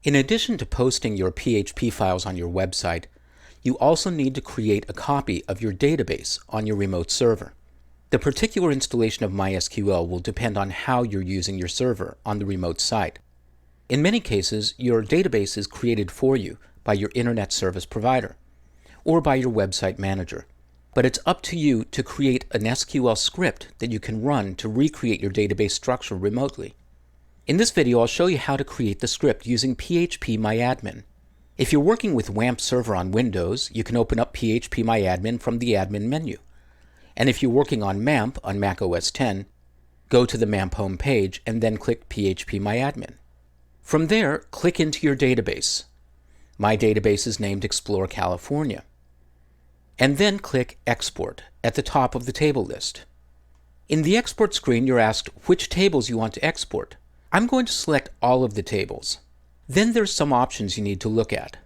In addition to posting your PHP files on your website, you also need to create a copy of your database on your remote server. The particular installation of MySQL will depend on how you're using your server on the remote site. In many cases, your database is created for you by your internet service provider or by your website manager. But it's up to you to create an SQL script that you can run to recreate your database structure remotely. In this video, I'll show you how to create the script using phpMyAdmin. If you're working with WAMP Server on Windows, you can open up phpMyAdmin from the Admin menu. And if you're working on MAMP on Mac OS X, go to the MAMP home page and then click phpMyAdmin. From there, click into your database. My database is named Explore California. And then click Export at the top of the table list. In the export screen, you're asked which tables you want to export. I'm going to select all of the tables. Then there's some options you need to look at.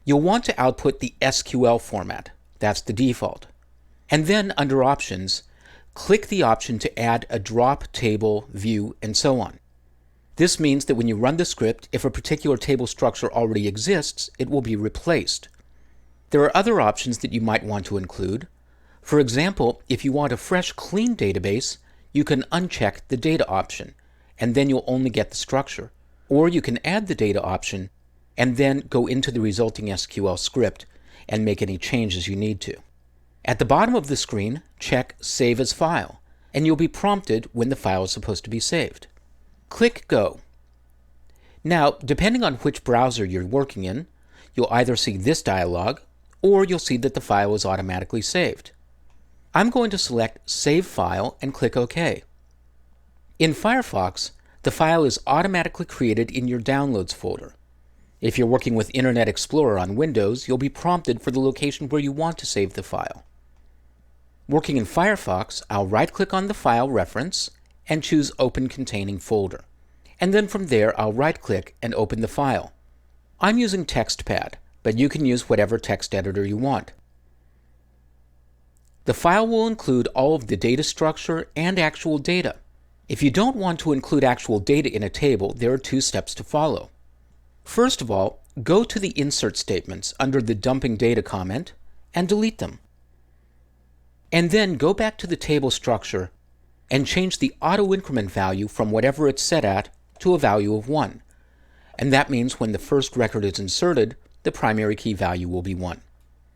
You'll want to output the SQL format. That's the default. And then under Options, click the option to add a drop, table, view, and so on. This means that when you run the script, if a particular table structure already exists, it will be replaced. There are other options that you might want to include. For example, if you want a fresh, clean database, you can uncheck the Data option, and then you'll only get the structure. Or you can add the Data option, and then go into the resulting SQL script and make any changes you need to. At the bottom of the screen, check Save as File, and you'll be prompted when the file is supposed to be saved. Click Go. Now, depending on which browser you're working in, you'll either see this dialog, or you'll see that the file is automatically saved. I'm going to select Save File and click OK. In Firefox, the file is automatically created in your Downloads folder. If you're working with Internet Explorer on Windows, you'll be prompted for the location where you want to save the file. Working in Firefox, I'll right-click on the file reference and choose Open Containing Folder. And then from there, I'll right-click and open the file. I'm using TextPad, but you can use whatever text editor you want. The file will include all of the data structure and actual data. If you don't want to include actual data in a table, there are two steps to follow. First of all, go to the Insert statements under the Dumping Data comment and delete them. And then go back to the table structure and change the auto-increment value from whatever it's set at to a value of 1. And that means when the first record is inserted, the primary key value will be 1.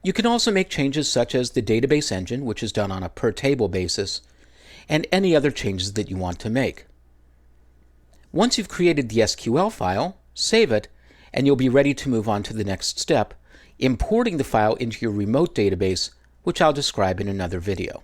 You can also make changes such as the database engine, which is done on a per table basis, and any other changes that you want to make. Once you've created the SQL file, save it, and you'll be ready to move on to the next step, importing the file into your remote database, which I'll describe in another video.